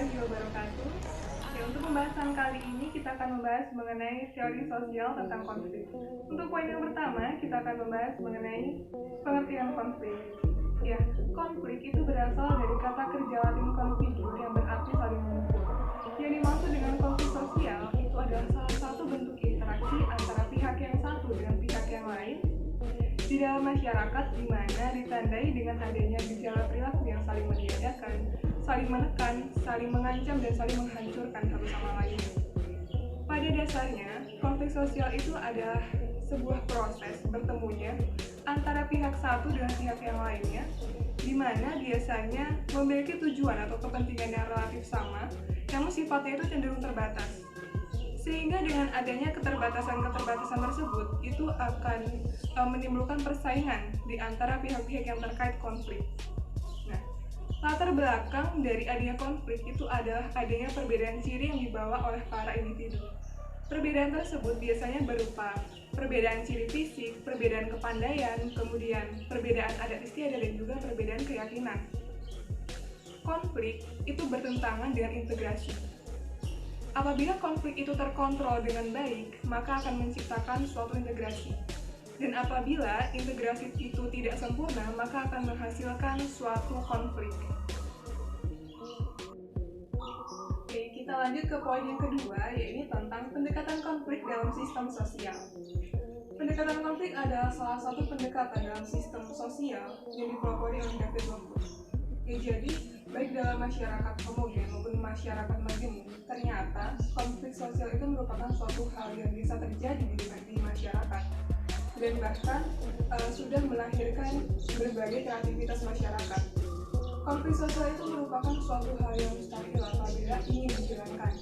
warahmatullahi wabarakatuh. Ya, untuk pembahasan kali ini kita akan membahas mengenai teori sosial tentang konflik. Untuk poin yang pertama, kita akan membahas mengenai pengertian konflik. Ya, konflik itu berasal dari kata kerja Latin configur yang berarti saling memukul. Yang dimaksud dengan konflik sosial itu adalah salah satu bentuk interaksi antara pihak yang satu dengan pihak yang lain di dalam masyarakat, di mana ditandai dengan adanya gejala perilaku yang saling meniadakan, saling menekan, saling mengancam, dan saling menghancurkan satu sama lain. Pada dasarnya, konflik sosial itu adalah sebuah proses bertemunya antara pihak satu dengan pihak yang lainnya, di mana biasanya memiliki tujuan atau kepentingan yang relatif sama, namun sifatnya itu cenderung terbatas. Sehingga dengan adanya keterbatasan-keterbatasan tersebut, itu akan menimbulkan persaingan di antara pihak-pihak yang terkait konflik. Nah, latar belakang dari adanya konflik itu adalah adanya perbedaan ciri yang dibawa oleh para individu. Perbedaan tersebut biasanya berupa perbedaan ciri fisik, perbedaan kepandaian, kemudian perbedaan adat istiadat, dan juga perbedaan keyakinan. Konflik itu bertentangan dengan integrasi. Apabila konflik itu terkontrol dengan baik, maka akan menciptakan suatu integrasi. Dan apabila integrasi itu tidak sempurna, maka akan menghasilkan suatu konflik. Oke, kita lanjut ke poin yang kedua, yaitu tentang pendekatan konflik dalam sistem sosial. Pendekatan konflik adalah salah satu pendekatan dalam sistem sosial yang dipelopori oleh David Locke. Jadi, baik dalam masyarakat homogen maupun masyarakat majemuk, ternyata konflik sosial itu merupakan suatu hal yang bisa terjadi di masyarakat, dan bahkan sudah melahirkan berbagai kreativitas masyarakat. Konflik sosial itu merupakan suatu hal yang mustahil apabila ingin dijalankan.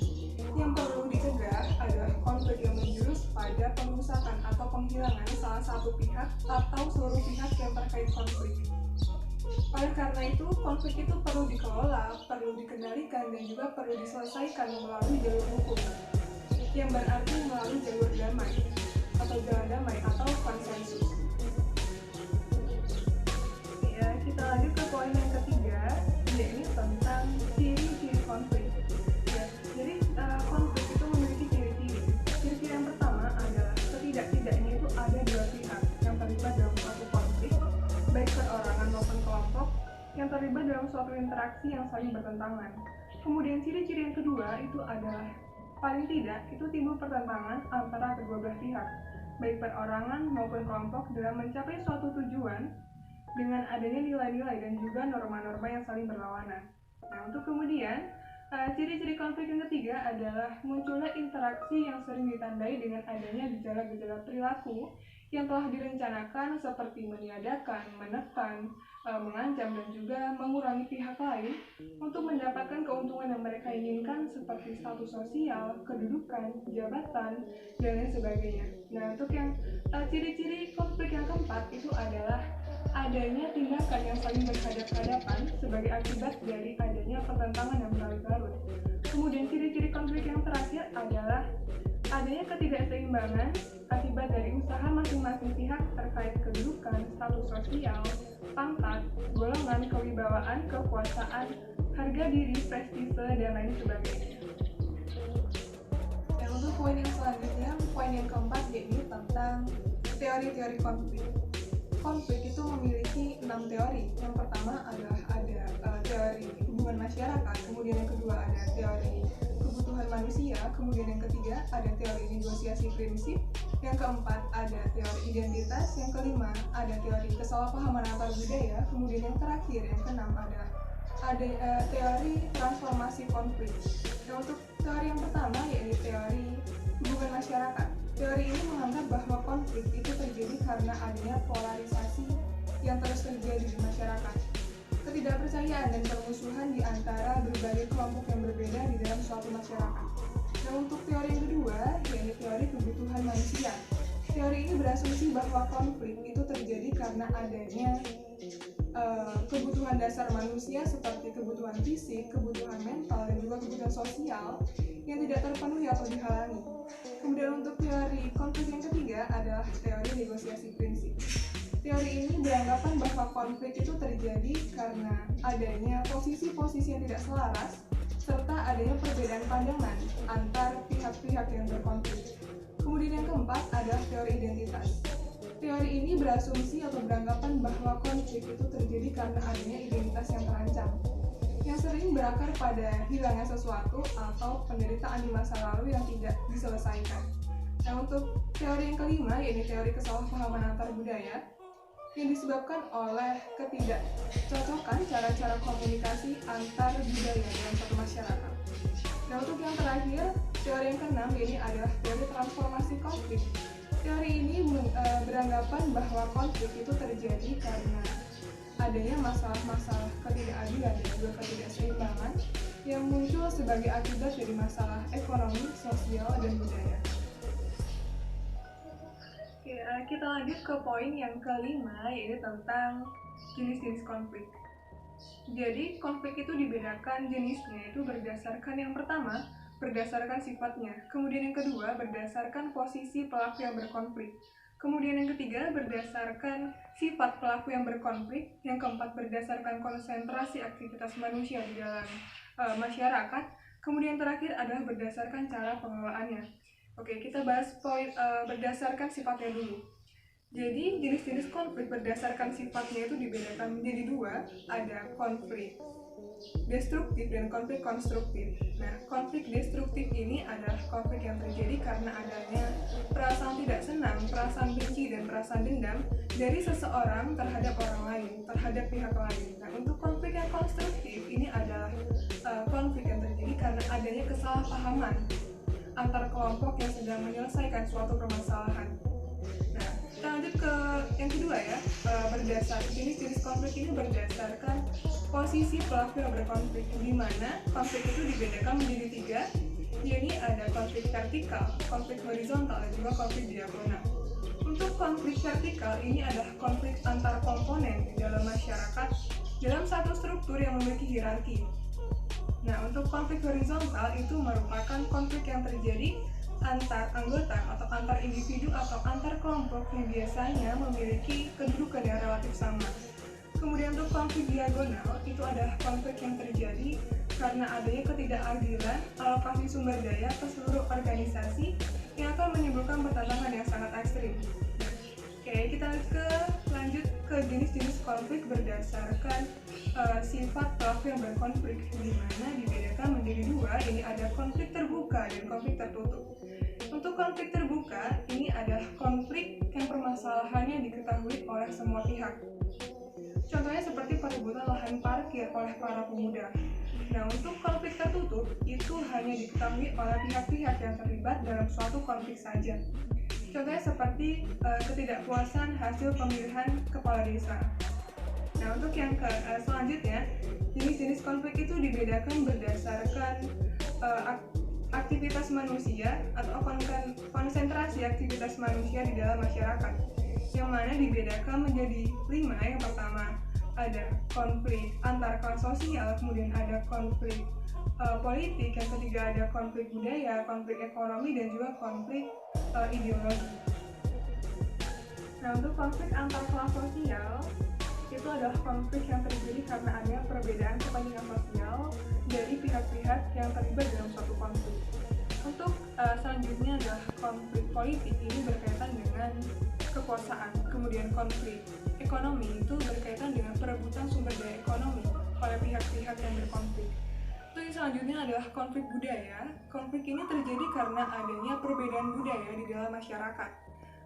Yang perlu dicegah adalah konflik yang menjurus pada perusakan atau penghilangan salah satu pihak atau seluruh pihak yang terkait konflik. Oleh karena itu, konflik itu perlu dikelola, perlu dikendalikan, dan juga perlu diselesaikan melalui jalur hukum, yang berarti melalui jalur damai, atau jalan damai, atau konsensus. Ya, kita lanjut ke poin yang ketiga, yaitu tentang ciri-ciri konflik. Ya, jadi konflik itu memiliki ciri-ciri. Ciri-ciri yang pertama adalah setidak-tidaknya itu ada dua pihak yang terlibat dalam suatu konflik, baik perorangan maupun kelompok, yang terlibat dalam suatu interaksi yang saling bertentangan. Kemudian ciri-ciri yang kedua itu adalah paling tidak itu timbul pertentangan antara kedua belah pihak, baik perorangan maupun kelompok, dalam mencapai suatu tujuan dengan adanya nilai-nilai dan juga norma-norma yang saling berlawanan. Nah, untuk kemudian ciri-ciri konflik yang ketiga adalah munculnya interaksi yang sering ditandai dengan adanya gejala-gejala perilaku yang telah direncanakan seperti meniadakan, menekan, mengancam, dan juga mengurangi pihak lain untuk mendapatkan keuntungan yang mereka inginkan seperti status sosial, kedudukan, jabatan, dan lain sebagainya. Nah, untuk yang ciri-ciri konflik yang keempat itu adalah adanya tindakan yang saling berhadapan-hadapan sebagai akibat dari adanya pertentangan yang berlarut-larut. Kemudian ciri-ciri konflik yang terakhir adalah adanya ketidakseimbangan akibat dari usaha masing-masing pihak terkait kedudukan, status sosial, pangkat, golongan, kewibawaan, kekuasaan, harga diri, prestise, dan lain sebagainya. Dan untuk poin yang selanjutnya, poin yang keempat yaitu tentang teori-teori konflik. Konflik itu memiliki 6 teori. Yang pertama adalah ada teori hubungan masyarakat, kemudian yang kedua ada teori kebutuhan manusia, kemudian yang ketiga ada teori negosiasi prinsip, yang keempat ada teori identitas, yang kelima ada teori kesalahpahaman antar budaya, kemudian yang terakhir, yang keenam ada teori transformasi konflik. Dan untuk teori yang pertama yaitu teori hubungan masyarakat. Teori ini menganggap bahwa konflik itu terjadi karena adanya polarisasi yang terus terjadi di masyarakat, ketidakpercayaan dan permusuhan di antara berbagai kelompok yang berbeda di dalam suatu masyarakat. Dan untuk teori yang kedua, yaitu teori kebutuhan manusia. Teori ini berasumsi bahwa konflik itu terjadi karena adanya kebutuhan dasar manusia seperti kebutuhan fisik, kebutuhan mental, dan juga kebutuhan sosial yang tidak terpenuhi atau dihalangi. Kemudian untuk teori konflik yang ketiga adalah teori negosiasi prinsip. Teori ini beranggapan bahwa konflik itu terjadi karena adanya posisi-posisi yang tidak selaras serta adanya perbedaan pandangan antar pihak-pihak yang berkonflik. Kemudian yang keempat adalah teori identitas. Teori ini berasumsi atau beranggapan bahwa konflik itu terjadi karena adanya identitas yang terancam, yang sering berakar pada hilangnya sesuatu atau penderitaan di masa lalu yang tidak diselesaikan. Nah, untuk teori yang kelima, yaitu teori kesalahpahaman antar budaya, yang disebabkan oleh ketidakcocokan cara-cara komunikasi antar budaya dalam satu masyarakat. Nah, untuk yang terakhir, teori yang keenam ini adalah teori transformasi konflik. Teori ini beranggapan bahwa konflik itu terjadi karena adanya masalah-masalah ketidakadilan dan juga ketidakseimbangan yang muncul sebagai akibat dari masalah ekonomi, sosial, dan budaya. Oke, kita lanjut ke poin yang kelima, yaitu tentang jenis-jenis konflik. Jadi, konflik itu dibedakan jenisnya itu berdasarkan yang pertama, berdasarkan sifatnya. Kemudian yang kedua, berdasarkan posisi pelaku yang berkonflik. Kemudian yang ketiga, berdasarkan sifat pelaku yang berkonflik. Yang keempat, berdasarkan konsentrasi aktivitas manusia di dalam masyarakat. Kemudian terakhir adalah berdasarkan cara pengelolaannya. Oke, kita bahas poin berdasarkan sifatnya dulu. Jadi, jenis-jenis konflik berdasarkan sifatnya itu dibedakan menjadi dua, ada konflik destruktif dan konflik konstruktif. Nah, konflik destruktif ini adalah konflik yang terjadi karena adanya perasaan tidak senang, perasaan benci, dan perasaan dendam dari seseorang terhadap orang lain, terhadap pihak lain. Nah, untuk konflik yang konstruktif ini adalah konflik yang terjadi karena adanya kesalahpahaman antar kelompok yang sedang menyelesaikan suatu permasalahan. Nah, kita lanjut ke yang kedua ya, jenis-jenis konflik ini berdasarkan posisi pelaku yang berkonflik, di mana konflik itu dibedakan menjadi tiga, yaitu ada konflik vertikal, konflik horizontal, dan juga konflik diagonal. Untuk konflik vertikal ini adalah konflik antar komponen di dalam masyarakat dalam satu struktur yang memiliki hierarki. Nah, untuk konflik horizontal itu merupakan konflik yang terjadi antar anggota atau antar individu atau antar kelompok yang biasanya memiliki kedudukan yang relatif sama. Kemudian untuk konflik diagonal itu adalah konflik yang terjadi karena adanya ketidakadilan alokasi sumber daya ke seluruh organisasi yang akan menimbulkan pertentangan yang sangat ekstrim. Oke, kita lanjut ke jenis-jenis konflik berdasarkan sifat pelaku yang berkonflik, di mana dibedakan menjadi dua, ini ada konflik terbuka dan konflik tertutup. Untuk konflik terbuka, ini adalah konflik yang permasalahannya diketahui oleh semua pihak. Contohnya seperti perebutan lahan parkir oleh para pemuda. Nah, untuk konflik tertutup, itu hanya diketahui oleh pihak-pihak yang terlibat dalam suatu konflik saja. Contohnya seperti ketidakpuasan hasil pemilihan kepala desa. Nah, untuk yang selanjutnya, jenis-jenis konflik itu dibedakan berdasarkan aktivitas manusia atau konsentrasi aktivitas manusia di dalam masyarakat, yang mana dibedakan menjadi 5. Yang pertama ada konflik antar kelas sosial, kemudian ada konflik politik, yang ketiga ada konflik budaya, konflik ekonomi, dan juga konflik ideologi. Nah, untuk konflik antar kelas sosial itu adalah konflik yang terjadi karena adanya perbedaan kepentingan sosial dari pihak-pihak yang terlibat dalam suatu konflik. Untuk selanjutnya adalah konflik politik, ini berkaitan dengan kekuasaan. Kemudian konflik ekonomi itu berkaitan dengan perebutan sumber daya ekonomi oleh pihak-pihak yang berkonflik. Terus yang selanjutnya adalah konflik budaya. Konflik ini terjadi karena adanya perbedaan budaya di dalam masyarakat.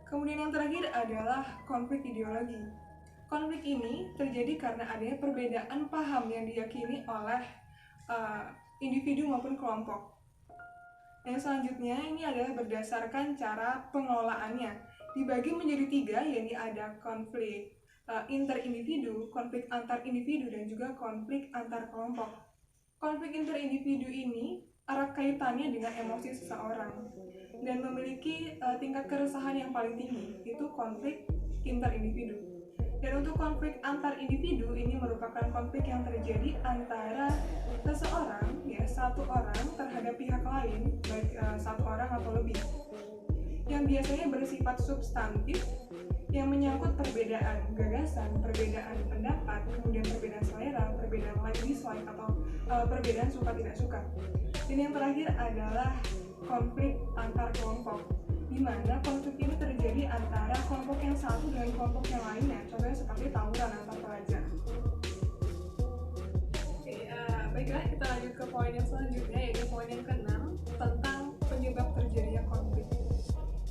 Kemudian yang terakhir adalah konflik ideologi. Konflik ini terjadi karena adanya perbedaan paham yang diyakini oleh individu maupun kelompok. Yang selanjutnya ini adalah berdasarkan cara pengelolaannya. Dibagi menjadi 3, yaitu ada konflik interindividu, konflik antar individu, dan juga konflik antar kelompok. Konflik interindividu ini erat kaitannya dengan emosi seseorang dan memiliki tingkat keresahan yang paling tinggi, itu konflik interindividu. Dan untuk konflik antar individu ini merupakan konflik yang terjadi antara seseorang, satu orang terhadap pihak lain, baik satu orang atau lebih, yang biasanya bersifat substantif yang menyangkut perbedaan gagasan, perbedaan pendapat, kemudian perbedaan selera, perbedaan like dislike atau perbedaan suka tidak suka. Dan yang terakhir adalah konflik antar kelompok, di mana konflik ini terjadi antara kelompok yang satu dengan kelompok yang lainnya, contohnya seperti tawuran antar pelajar. Baiklah, kita lanjut ke poin yang selanjutnya, yaitu poin yang ke-6 tentang penyebab terjadinya konflik.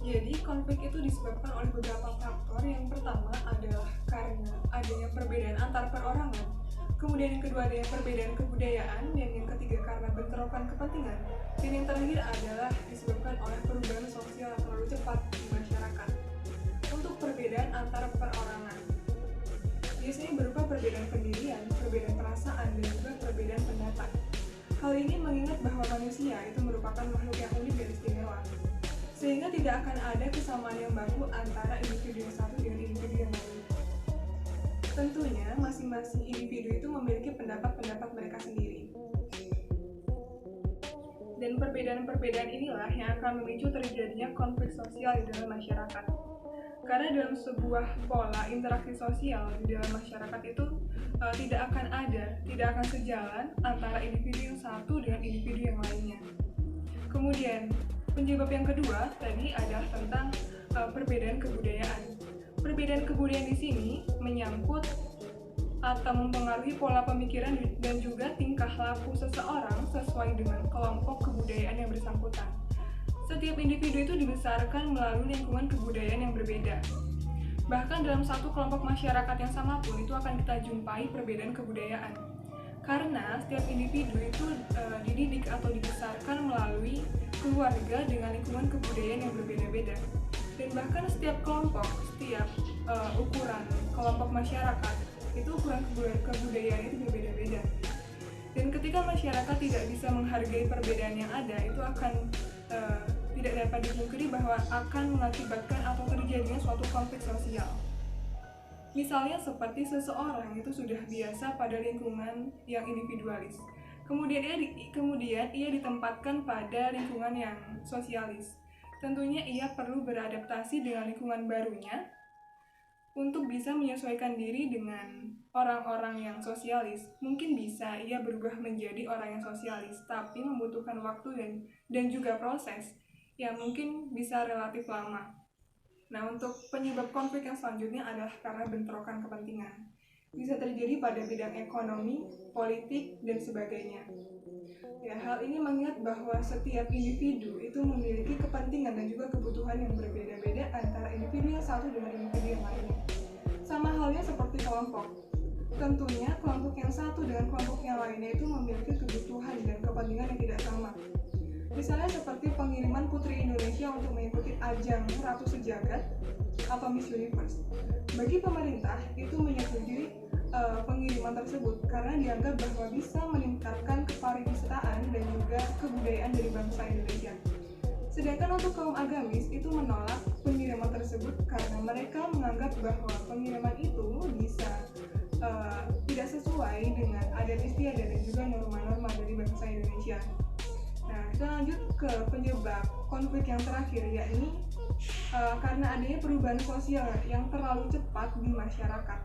Jadi konflik itu disebabkan oleh beberapa faktor. Yang pertama adalah karena adanya perbedaan antar perorangan, kemudian yang kedua adanya perbedaan kebudayaan, dan yang ketiga karena bentrokan kepentingan, dan yang terakhir adalah disebabkan oleh perubahan sosial yang terlalu cepat di masyarakat. Untuk perbedaan antar perorangan biasanya berupa perbedaan pendirian, perbedaan perasaan, dan juga perbedaan pendapat. Hal ini mengingat bahwa manusia itu merupakan makhluk yang unik dan istimewa, sehingga tidak akan ada kesamaan yang baku antara individu yang satu dengan individu yang lain. Tentunya, masing-masing individu itu memiliki pendapat-pendapat mereka sendiri. Dan perbedaan-perbedaan inilah yang akan memicu terjadinya konflik sosial di dalam masyarakat. Karena dalam sebuah pola interaksi sosial di dalam masyarakat itu tidak akan sejalan antara individu yang satu dengan individu yang lainnya. Kemudian, penyebab yang kedua tadi adalah tentang perbedaan kebudayaan. Perbedaan kebudayaan di sini menyangkut atau mempengaruhi pola pemikiran dan juga tingkah laku seseorang sesuai dengan kelompok kebudayaan yang bersangkutan. Setiap individu itu dibesarkan melalui lingkungan kebudayaan yang berbeda. Bahkan dalam satu kelompok masyarakat yang sama pun itu akan kita jumpai perbedaan kebudayaan. Karena setiap individu itu dididik atau dibesarkan melalui keluarga dengan lingkungan kebudayaan yang berbeda-beda. Dan bahkan setiap kelompok, setiap ukuran kelompok masyarakat, itu ukuran kebudayaan itu berbeda-beda. Dan ketika masyarakat tidak bisa menghargai perbedaan yang ada, itu akan tidak dapat dipungkiri bahwa akan mengakibatkan atau terjadinya suatu konflik sosial. Misalnya seperti seseorang itu sudah biasa pada lingkungan yang individualis, kemudian ia ditempatkan pada lingkungan yang sosialis. Tentunya ia perlu beradaptasi dengan lingkungan barunya untuk bisa menyesuaikan diri dengan orang-orang yang sosialis. Mungkin bisa ia berubah menjadi orang yang sosialis, tapi membutuhkan waktu dan juga proses yang mungkin bisa relatif lama. Nah, untuk penyebab konflik yang selanjutnya adalah karena bentrokan kepentingan. Bisa terjadi pada bidang ekonomi, politik, dan sebagainya. Ya, hal ini mengingat bahwa setiap individu itu memiliki kepentingan dan juga kebutuhan yang berbeda-beda antara individu yang satu dengan individu yang lainnya. Sama halnya seperti kelompok. Tentunya kelompok yang satu dengan kelompok yang lainnya itu memiliki kebutuhan dan kepentingan yang tidak sama. Misalnya seperti pengiriman Putri Indonesia untuk mengikuti ajang Ratu Sejagat atau Miss Universe. Bagi pemerintah itu menyetujui pengiriman tersebut karena dianggap bahwa bisa meningkatkan kepariwisataan dan juga kebudayaan dari bangsa Indonesia. Sedangkan untuk kaum agamis itu menolak pengiriman tersebut karena mereka menganggap bahwa pengiriman itu bisa tidak sesuai dengan adat istiadat dan juga norma-norma dari bangsa Indonesia. Nah, kita lanjut ke penyebab konflik yang terakhir, yakni karena adanya perubahan sosial yang terlalu cepat di masyarakat.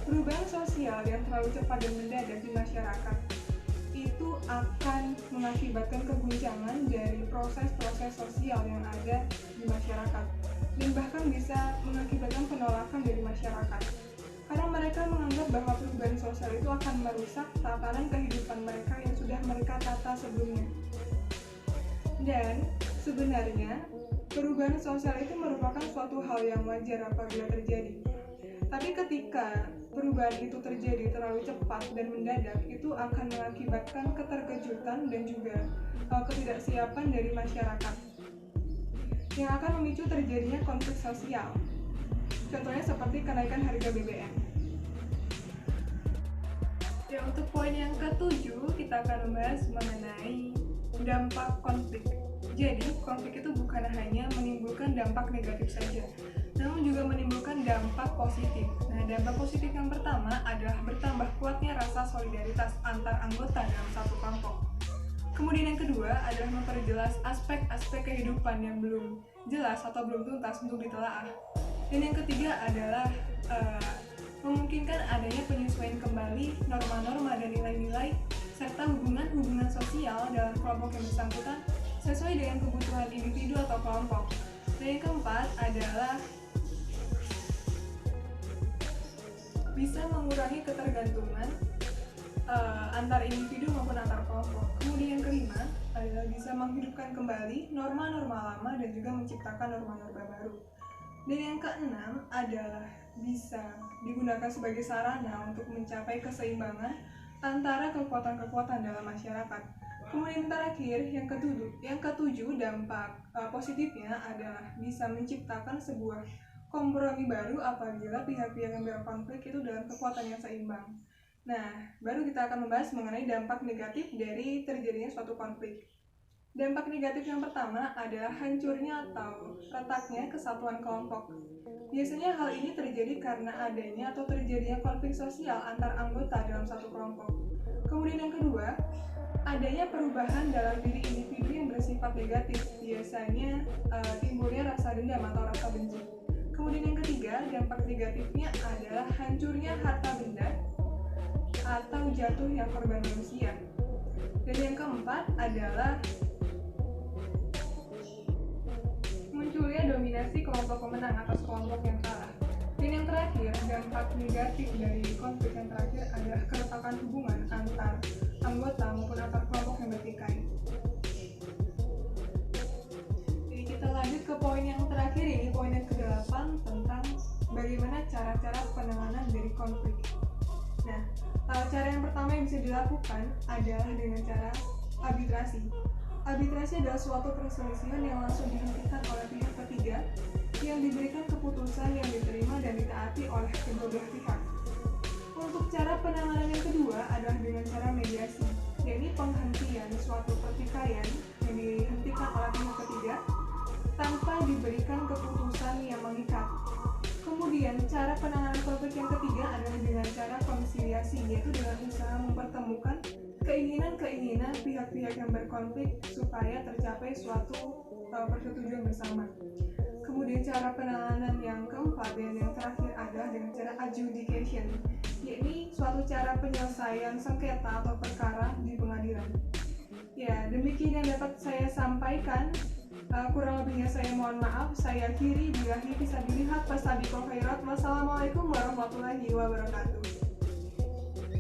Perubahan sosial yang terlalu cepat dan mendadak di masyarakat itu akan mengakibatkan keguncangan dari proses-proses sosial yang ada di masyarakat, dan bahkan bisa mengakibatkan penolakan dari masyarakat. Karena mereka menganggap bahwa perubahan sosial itu akan merusak tatanan kehidupan mereka yang sudah mereka tata sebelumnya. Dan sebenarnya perubahan sosial itu merupakan suatu hal yang wajar apabila terjadi. Tapi ketika perubahan itu terjadi terlalu cepat dan mendadak, itu akan mengakibatkan keterkejutan dan juga ketidaksiapan dari masyarakat yang akan memicu terjadinya konflik sosial. Contohnya seperti kenaikan harga BBM. Ya, untuk poin yang ke-7 kita akan membahas mengenai dampak konflik. Jadi, konflik itu bukan hanya menimbulkan dampak negatif saja, namun juga menimbulkan dampak positif. Nah, dampak positif yang pertama adalah bertambah kuatnya rasa solidaritas antar anggota dalam satu kelompok. Kemudian yang kedua adalah memperjelas aspek-aspek kehidupan yang belum jelas atau belum tuntas untuk ditelaah. Dan yang ketiga adalah memungkinkan adanya penyesuaian kembali norma-norma dan nilai-nilai serta hubungan-hubungan sosial dalam kelompok yang bersangkutan sesuai dengan kebutuhan individu atau kelompok. Dan yang keempat adalah bisa mengurangi ketergantungan antar individu maupun antar kelompok. Kemudian yang kelima adalah bisa menghidupkan kembali norma-norma lama dan juga menciptakan norma-norma baru. Dan yang keenam adalah bisa digunakan sebagai sarana untuk mencapai keseimbangan antara kekuatan-kekuatan dalam masyarakat. Kemudian terakhir, yang ketujuh dampak positifnya adalah bisa menciptakan sebuah kompromi baru apabila pihak-pihak yang berkonflik itu dalam kekuatan yang seimbang. Nah, baru kita akan membahas mengenai dampak negatif dari terjadinya suatu konflik. Dampak negatif yang pertama adalah hancurnya atau retaknya kesatuan kelompok. Biasanya hal ini terjadi karena adanya atau terjadinya konflik sosial antar anggota dalam satu kelompok. Kemudian yang kedua, adanya perubahan dalam diri individu yang bersifat negatif. Biasanya timbulnya rasa dendam atau rasa benci. Kemudian yang ketiga, dampak negatifnya adalah hancurnya harta benda atau jatuhnya korban manusia. Dan yang keempat adalah munculnya dominasi kelompok pemenang atas kelompok yang kalah. Dan yang terakhir, dampak negatif dari konflik yang terakhir adalah keretakan hubungan antar anggota maupun antar kelompok yang bertikai. Jadi kita lanjut ke poin yang terakhir, ini poin yang ke-8 tentang bagaimana cara-cara penanganan dari konflik. Nah, cara yang pertama yang bisa dilakukan adalah dengan cara arbitrasi. Arbitrasi adalah suatu perselisihan yang langsung dihentikan oleh pihak ketiga yang diberikan keputusan yang diterima dan ditaati oleh kedua belah pihak. Untuk cara penanganan yang kedua adalah dengan cara mediasi, yakni penghentian suatu pertikaian yang dihentikan oleh pihak ketiga tanpa diberikan keputusan yang mengikat. Kemudian cara penanganan konflik yang ketiga adalah dengan cara konsiliasi, yaitu dengan usaha mempertemukan keinginan-keinginan pihak-pihak yang berkonflik supaya tercapai suatu persetujuan bersama. Kemudian cara penanganan yang keempat dan yang terakhir adalah dengan cara adjudication, yakni suatu cara penyelesaian sengketa atau perkara di pengadilan. Ya, demikian yang dapat saya sampaikan. Kurang lebihnya saya mohon maaf. Saya Kiri, billahi fisabilillah, fastabiqul khairat. Wassalamualaikum warahmatullahi wabarakatuh.